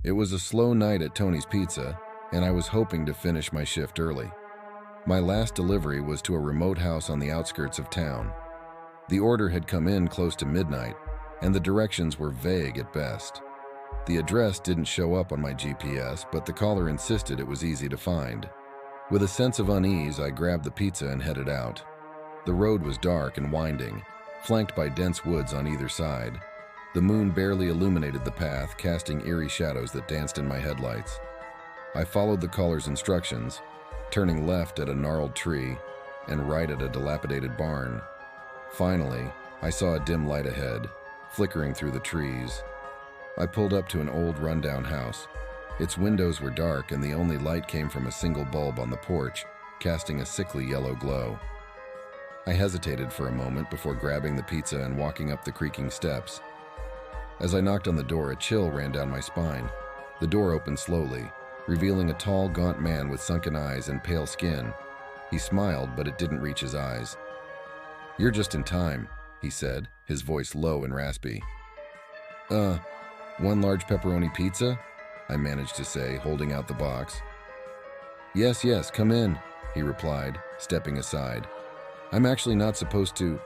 It was a slow night at Tony's Pizza, and I was hoping to finish my shift early. My last delivery was to a remote house on the outskirts of town. The order had come in close to midnight, and the directions were vague at best. The address didn't show up on my GPS, but the caller insisted it was easy to find. With a sense of unease, I grabbed the pizza and headed out. The road was dark and winding, flanked by dense woods on either side. The moon barely illuminated the path, casting eerie shadows that danced in my headlights. I followed the caller's instructions, turning left at a gnarled tree and right at a dilapidated barn. Finally, I saw a dim light ahead, flickering through the trees. I pulled up to an old rundown house. Its windows were dark and the only light came from a single bulb on the porch, casting a sickly yellow glow. I hesitated for a moment before grabbing the pizza and walking up the creaking steps. As I knocked on the door, a chill ran down my spine. The door opened slowly, revealing a tall, gaunt man with sunken eyes and pale skin. He smiled, but it didn't reach his eyes. "You're just in time," he said, his voice low and raspy. One large pepperoni pizza?" I managed to say, holding out the box. Yes, come in," he replied, stepping aside. "I'm actually not supposed to—"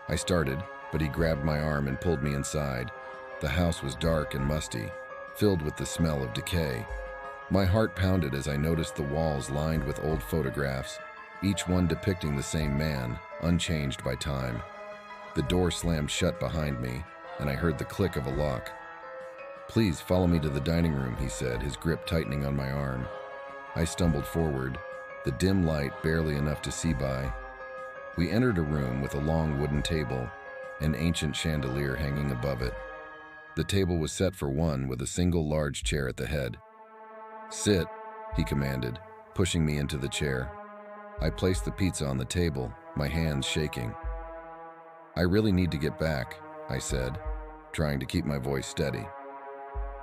I started, but he grabbed my arm and pulled me inside. The house was dark and musty, filled with the smell of decay. My heart pounded as I noticed the walls lined with old photographs, each one depicting the same man, unchanged by time. The door slammed shut behind me, and I heard the click of a lock. "Please follow me to the dining room," he said, his grip tightening on my arm. I stumbled forward, the dim light barely enough to see by. We entered a room with a long wooden table, an ancient chandelier hanging above it. The table was set for one with a single large chair at the head. "Sit," he commanded, pushing me into the chair. I placed the pizza on the table, my hands shaking. "I really need to get back," I said, trying to keep my voice steady.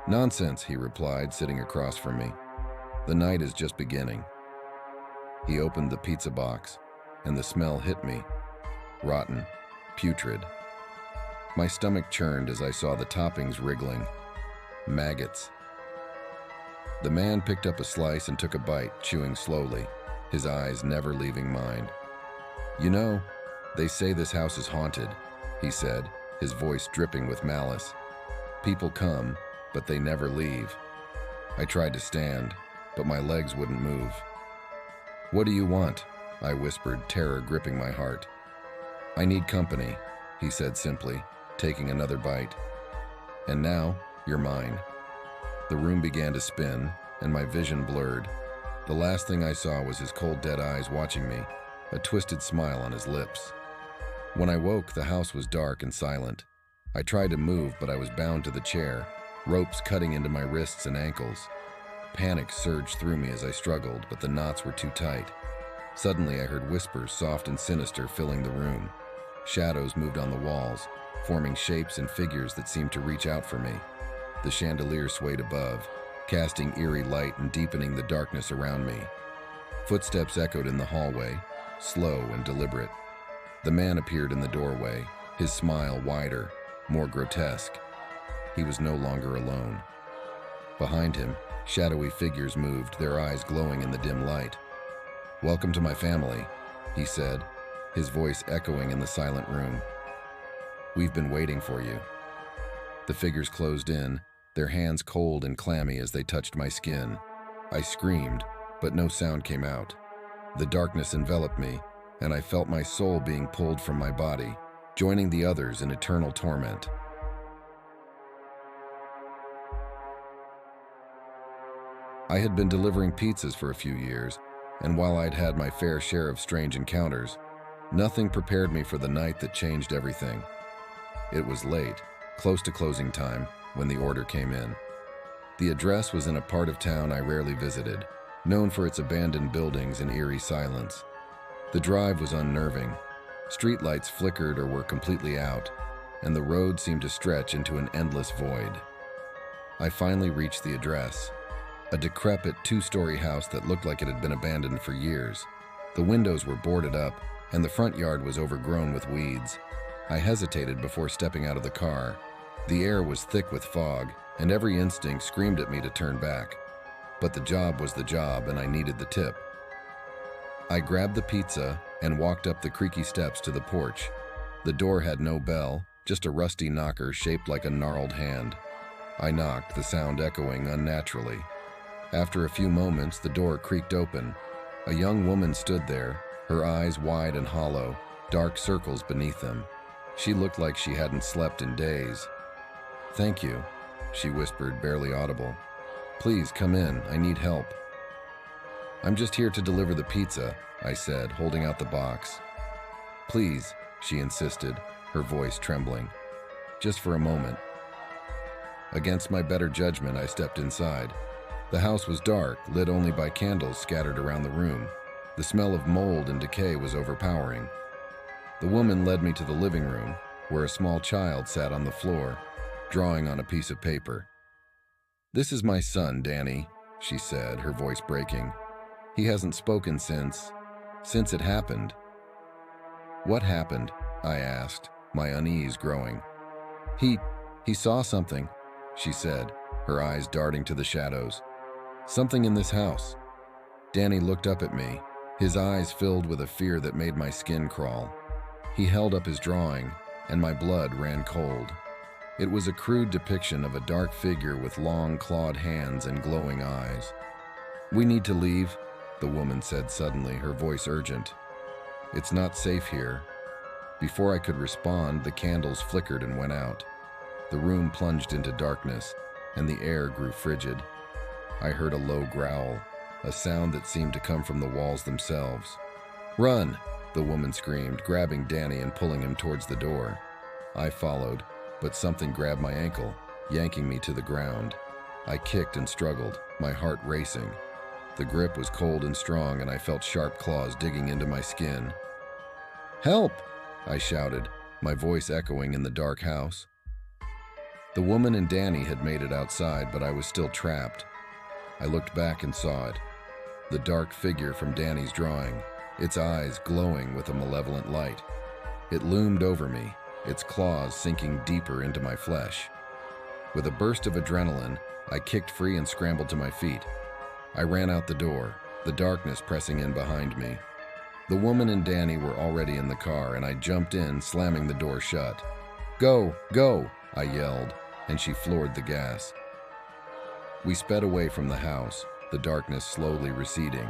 "Nonsense," he replied, sitting across from me. "The night is just beginning." He opened the pizza box, and the smell hit me. Rotten, putrid. My stomach churned as I saw the toppings wriggling. Maggots. The man picked up a slice and took a bite, chewing slowly, his eyes never leaving mine. "You know, they say this house is haunted," he said, his voice dripping with malice. "People come, but they never leave." I tried to stand, but my legs wouldn't move. "What do you want?" I whispered, terror gripping my heart. "I need company," he said simply, taking another bite. "And now, you're mine." The room began to spin, and my vision blurred. The last thing I saw was his cold, dead eyes watching me, a twisted smile on his lips. When I woke, the house was dark and silent. I tried to move, but I was bound to the chair, ropes cutting into my wrists and ankles. Panic surged through me as I struggled, but the knots were too tight. Suddenly, I heard whispers, soft and sinister, filling the room. Shadows moved on the walls, forming shapes and figures that seemed to reach out for me. The chandelier swayed above, casting eerie light and deepening the darkness around me. Footsteps echoed in the hallway, slow and deliberate. The man appeared in the doorway, his smile wider, more grotesque. He was no longer alone. Behind him, shadowy figures moved, their eyes glowing in the dim light. "Welcome to my family," he said, his voice echoing in the silent room. "We've been waiting for you." The figures closed in, their hands cold and clammy as they touched my skin. I screamed, but no sound came out. The darkness enveloped me, and I felt my soul being pulled from my body, joining the others in eternal torment. I had been delivering pizzas for a few years, and while I'd had my fair share of strange encounters, nothing prepared me for the night that changed everything. It was late, close to closing time, when the order came in. The address was in a part of town I rarely visited, known for its abandoned buildings and eerie silence. The drive was unnerving. Streetlights flickered or were completely out, and the road seemed to stretch into an endless void. I finally reached the address, a decrepit two-story house that looked like it had been abandoned for years. The windows were boarded up, and the front yard was overgrown with weeds. I hesitated before stepping out of the car. The air was thick with fog, and every instinct screamed at me to turn back. But the job was the job, and I needed the tip. I grabbed the pizza and walked up the creaky steps to the porch. The door had no bell, just a rusty knocker shaped like a gnarled hand. I knocked, the sound echoing unnaturally. After a few moments, the door creaked open. A young woman stood there, her eyes wide and hollow, dark circles beneath them. She looked like she hadn't slept in days. "Thank you," she whispered, barely audible. "Please come in, I need help." "I'm just here to deliver the pizza," I said, holding out the box. "Please," she insisted, her voice trembling. "Just for a moment." Against my better judgment, I stepped inside. The house was dark, lit only by candles scattered around the room. The smell of mold and decay was overpowering. The woman led me to the living room, where a small child sat on the floor, drawing on a piece of paper. "This is my son, Danny," she said, her voice breaking. "He hasn't spoken since it happened." "What happened?" I asked, my unease growing. He saw something," she said, her eyes darting to the shadows. "Something in this house." Danny looked up at me, his eyes filled with a fear that made my skin crawl. He held up his drawing, and my blood ran cold. It was a crude depiction of a dark figure with long, clawed hands and glowing eyes. "We need to leave," the woman said suddenly, her voice urgent. "It's not safe here." Before I could respond, the candles flickered and went out. The room plunged into darkness, and the air grew frigid. I heard a low growl, a sound that seemed to come from the walls themselves. "Run!" the woman screamed, grabbing Danny and pulling him towards the door. I followed, but something grabbed my ankle, yanking me to the ground. I kicked and struggled, my heart racing. The grip was cold and strong, and I felt sharp claws digging into my skin. "Help!" I shouted, my voice echoing in the dark house. The woman and Danny had made it outside, but I was still trapped. I looked back and saw it. The dark figure from Danny's drawing, its eyes glowing with a malevolent light. It loomed over me, its claws sinking deeper into my flesh. With a burst of adrenaline, I kicked free and scrambled to my feet. I ran out the door, the darkness pressing in behind me. The woman and Danny were already in the car, and I jumped in, slamming the door shut. "Go, go!" I yelled, and she floored the gas. We sped away from the house, the darkness slowly receding.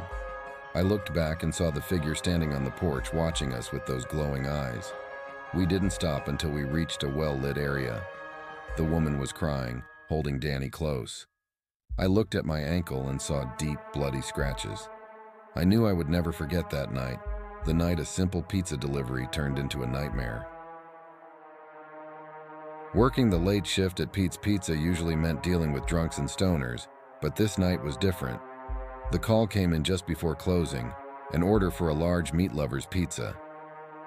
I looked back and saw the figure standing on the porch watching us with those glowing eyes. We didn't stop until we reached a well-lit area. The woman was crying, holding Danny close. I looked at my ankle and saw deep, bloody scratches. I knew I would never forget that night, the night a simple pizza delivery turned into a nightmare. Working the late shift at Pete's Pizza usually meant dealing with drunks and stoners, but this night was different. The call came in just before closing, an order for a large meat lover's pizza.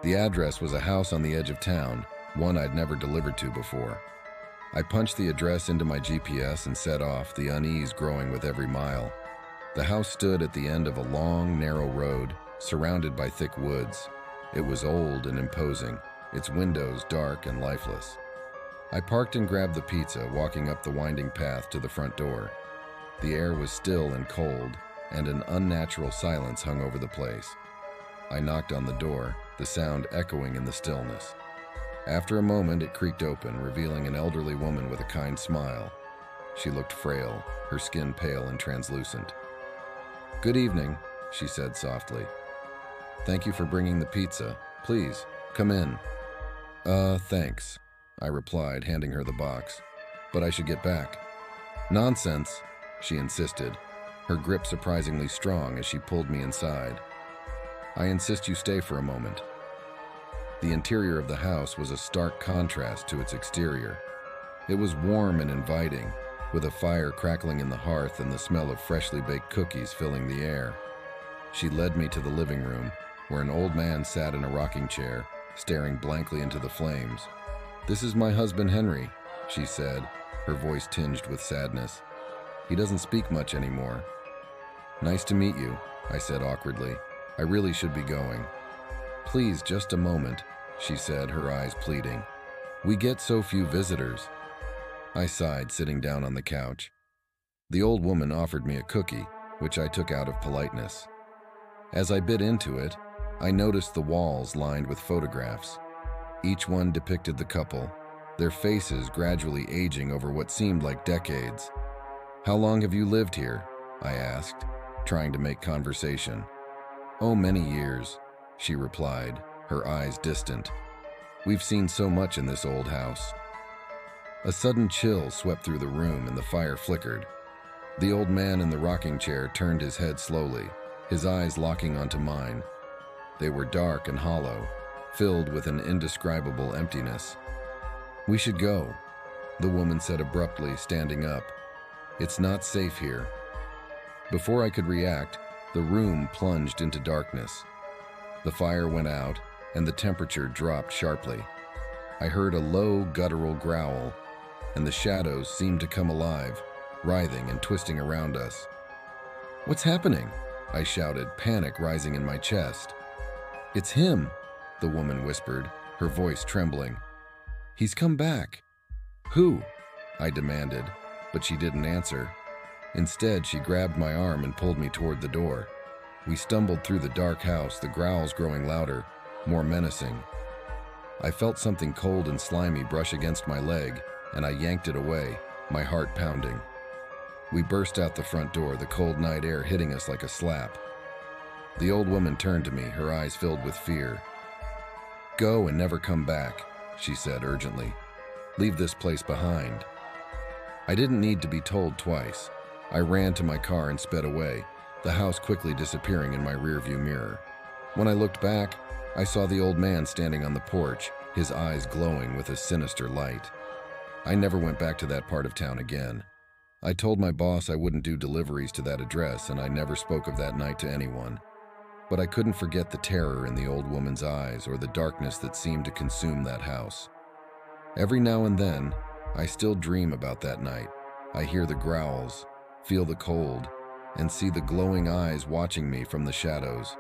The address was a house on the edge of town, one I'd never delivered to before. I punched the address into my GPS and set off, the unease growing with every mile. The house stood at the end of a long, narrow road, surrounded by thick woods. It was old and imposing, its windows dark and lifeless. I parked and grabbed the pizza, walking up the winding path to the front door. The air was still and cold, and an unnatural silence hung over the place. I knocked on the door, the sound echoing in the stillness. After a moment, it creaked open, revealing an elderly woman with a kind smile. She looked frail, her skin pale and translucent. "Good evening," she said softly. "Thank you for bringing the pizza. Please, come in." Thanks," I replied, handing her the box. "But I should get back." "Nonsense," she insisted, her grip surprisingly strong as she pulled me inside. "I insist you stay for a moment." The interior of the house was a stark contrast to its exterior. It was warm and inviting, with a fire crackling in the hearth and the smell of freshly baked cookies filling the air. She led me to the living room, where an old man sat in a rocking chair, staring blankly into the flames. "This is my husband Henry," she said, her voice tinged with sadness. "He doesn't speak much anymore." "Nice to meet you," I said awkwardly. "I really should be going." "Please, just a moment," she said, her eyes pleading. "We get so few visitors." I sighed, sitting down on the couch. The old woman offered me a cookie, which I took out of politeness. As I bit into it, I noticed the walls lined with photographs. Each one depicted the couple, their faces gradually aging over what seemed like decades. "How long have you lived here?" I asked, trying to make conversation. "Oh, many years," she replied, her eyes distant. "We've seen so much in this old house." A sudden chill swept through the room and the fire flickered. The old man in the rocking chair turned his head slowly, his eyes locking onto mine. They were dark and hollow, filled with an indescribable emptiness. "We should go," the woman said abruptly, standing up. "It's not safe here." Before I could react, the room plunged into darkness. The fire went out, and the temperature dropped sharply. I heard a low, guttural growl, and the shadows seemed to come alive, writhing and twisting around us. "What's happening?" I shouted, panic rising in my chest. "It's him," the woman whispered, her voice trembling. "He's come back." "Who?" I demanded, but she didn't answer. Instead, she grabbed my arm and pulled me toward the door. We stumbled through the dark house, the growls growing louder, more menacing. I felt something cold and slimy brush against my leg, and I yanked it away, my heart pounding. We burst out the front door, the cold night air hitting us like a slap. The old woman turned to me, her eyes filled with fear. "Go and never come back," she said urgently. "Leave this place behind." I didn't need to be told twice. I ran to my car and sped away, the house quickly disappearing in my rearview mirror. When I looked back, I saw the old man standing on the porch, his eyes glowing with a sinister light. I never went back to that part of town again. I told my boss I wouldn't do deliveries to that address, and I never spoke of that night to anyone. But I couldn't forget the terror in the old woman's eyes or the darkness that seemed to consume that house. Every now and then, I still dream about that night. I hear the growls, feel the cold, and see the glowing eyes watching me from the shadows.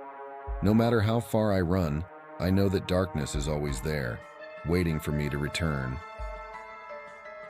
No matter how far I run, I know that darkness is always there, waiting for me to return,